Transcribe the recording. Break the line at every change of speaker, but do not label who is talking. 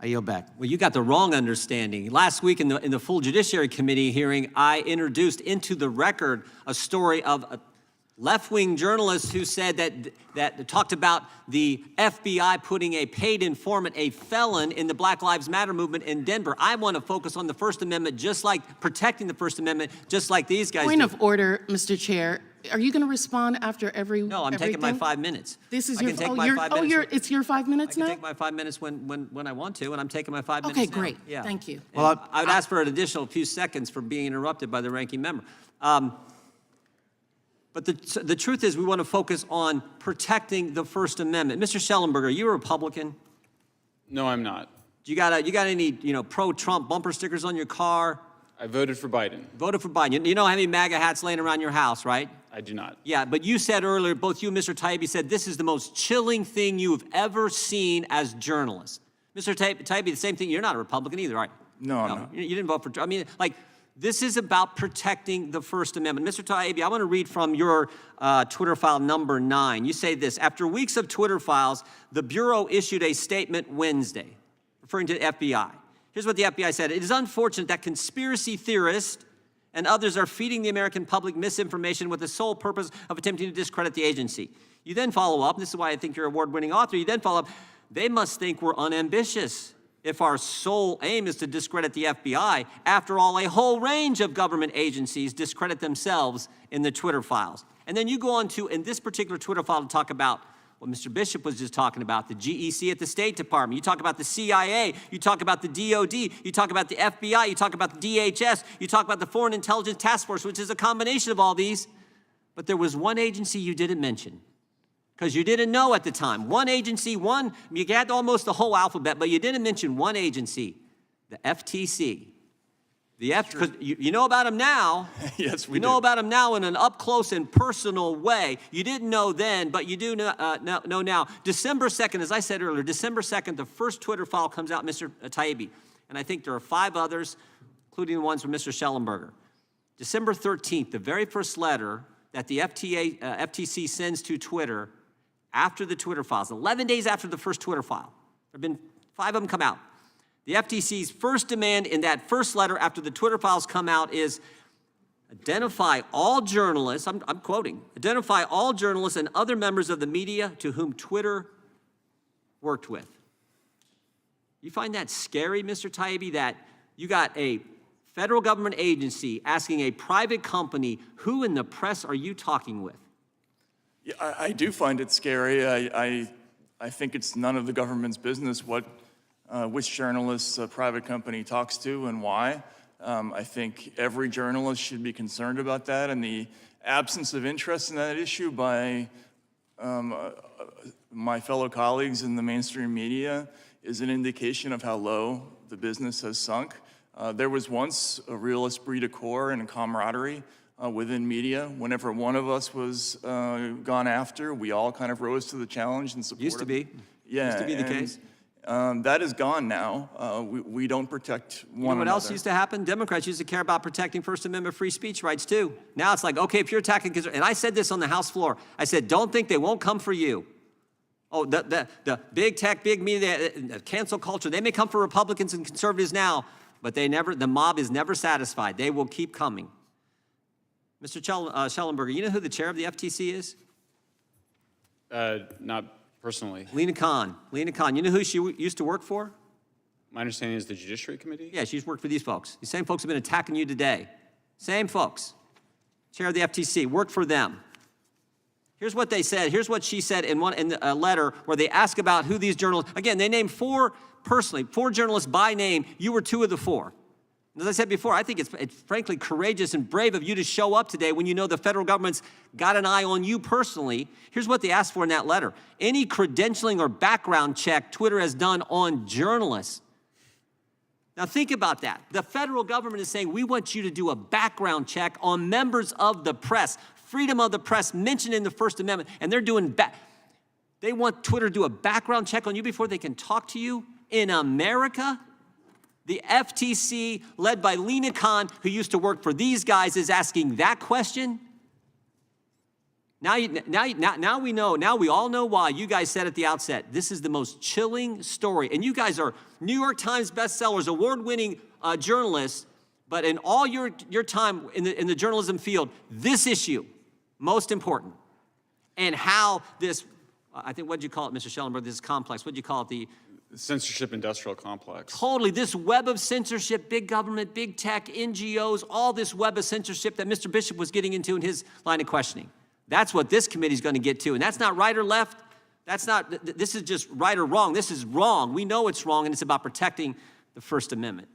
I yield back.
Well, you got the wrong understanding. Last week in the full Judiciary Committee hearing, I introduced into the record a story of a left-wing journalist who said that talked about the FBI putting a paid informant, a felon, in the Black Lives Matter movement in Denver. I want to focus on the First Amendment, just like protecting the First Amendment, just like these guys
Point
do.
of order, Mr. Chair. Are you going to respond after every?
No, I'm taking my 5 minutes.
This is
I
your.
can take
Oh,
my
you're.
5
Oh,
minutes.
It's your 5 minutes now.
I can take my 5 minutes when I want to, and I'm taking my 5 minutes
Okay,
now.
great.
Yeah.
Thank you.
Well,
I would ask for an additional few seconds for being interrupted by the ranking member. But the truth is, we want to focus on protecting the First Amendment. Mr. Schellenberger, are you a Republican?
No, I'm not.
You got any pro-Trump bumper stickers on your car?
I voted for Biden.
Voted for Biden. You don't have any MAGA hats laying around your house, right?
I do not.
Yeah, but you said earlier, both you and Mr. Taibbi said this is the most chilling thing you have ever seen as journalists. Mr. Taibbi, the same thing. You're not a Republican either, right?
No, I'm not.
You didn't vote for. I mean, like, this is about protecting the First Amendment. Mr. Taibbi, I want to read from your Twitter file number 9. You say this: after weeks of Twitter files, the Bureau issued a statement Wednesday, referring to the FBI. Here's what the FBI said: it is unfortunate that conspiracy theorists and others are feeding the American public misinformation with the sole purpose of attempting to discredit the agency. You then follow up, this is why I think you're an award-winning author, you then follow up, they must think we're unambitious if our sole aim is to discredit the FBI. After all, a whole range of government agencies discredit themselves in the Twitter files. And then you go on to, in this particular Twitter file, to talk about what Mr. Bishop was just talking about, the GEC at the State Department. You talk about the CIA. You talk about the DOD. You talk about the FBI. You talk about the DHS. You talk about the Foreign Intelligence Task Force, which is a combination of all these. But there was one agency you didn't mention, because you didn't know at the time. One agency, you had almost the whole alphabet, but you didn't mention one agency, the FTC. Because you know about them now.
Yes, we do.
You know about them now in an up-close and personal way. You didn't know then, but you do know now. December 2nd, as I said earlier, December 2nd, the first Twitter file comes out, Mr. Taibbi. And I think there are 5 others, including the ones from Mr. Schellenberger. December 13th, the very first letter that the FTC sends to Twitter after the Twitter files, 11 days after the first Twitter file. There have been 5 of them come out. The FTC's first demand in that first letter after the Twitter files come out is identify all journalists, I'm quoting, identify all journalists and other members of the media to whom Twitter worked with. You find that scary, Mr. Taibbi, that you got a federal government agency asking a private company, who in the press are you talking with?
Yeah, I do find it scary. I think it's none of the government's business which journalists a private company talks to and why. I think every journalist should be concerned about that, and the absence of interest in that issue by my fellow colleagues in the mainstream media is an indication of how low the business has sunk. There was once a real esprit de corps and a camaraderie within media. Whenever one of us was gone after, we all kind of rose to the challenge and supported.
Used to be.
Yeah.
Used to be the case.
That is gone now. We don't protect one another.
You know what else used to happen? Democrats used to care about protecting First Amendment free speech rights too. Now it's like, okay, if you're attacking, and I said this on the House floor, I said, don't think they won't come for you. Oh, the big tech, big media, cancel culture, they may come for Republicans and conservatives now, but the mob is never satisfied. They will keep coming. Mr. Schellenberger, you know who the chair of the FTC is?
Not personally.
Lena Khan. Lena Khan. You know who she used to work for?
My understanding is the Judiciary Committee?
Yeah, she's worked for these folks. These same folks have been attacking you today. Same folks. Chair of the FTC, worked for them. Here's what they said. Here's what she said in a letter where they ask about who these journalists, again, they named 4 journalists by name. You were 2 of the 4. As I said before, I think it's frankly courageous and brave of you to show up today when you know the federal government's got an eye on you personally. Here's what they asked for in that letter. Any credentialing or background check Twitter has done on journalists. Now think about that. The federal government is saying, we want you to do a background check on members of the press. Freedom of the press mentioned in the First Amendment, and they're doing they want Twitter to do a background check on you before they can talk to you in America? The FTC, led by Lena Khan, who used to work for these guys, is asking that question? Now we know, now we all know why. You guys said at the outset, this is the most chilling story. And you guys are New York Times bestsellers, award-winning journalists, but in all your time in the journalism field, this issue, most important. And how this, I think, what'd you call it, Mr. Schellenberg, this complex, what'd you call it, the
Censorship industrial complex.
totally, this web of censorship, big government, big tech, NGOs, all this web of censorship that Mr. Bishop was getting into in his line of questioning. That's what this committee is going to get to. And that's not right or left. That's not, this is just right or wrong. This is wrong. We know it's wrong, and it's about protecting the First Amendment.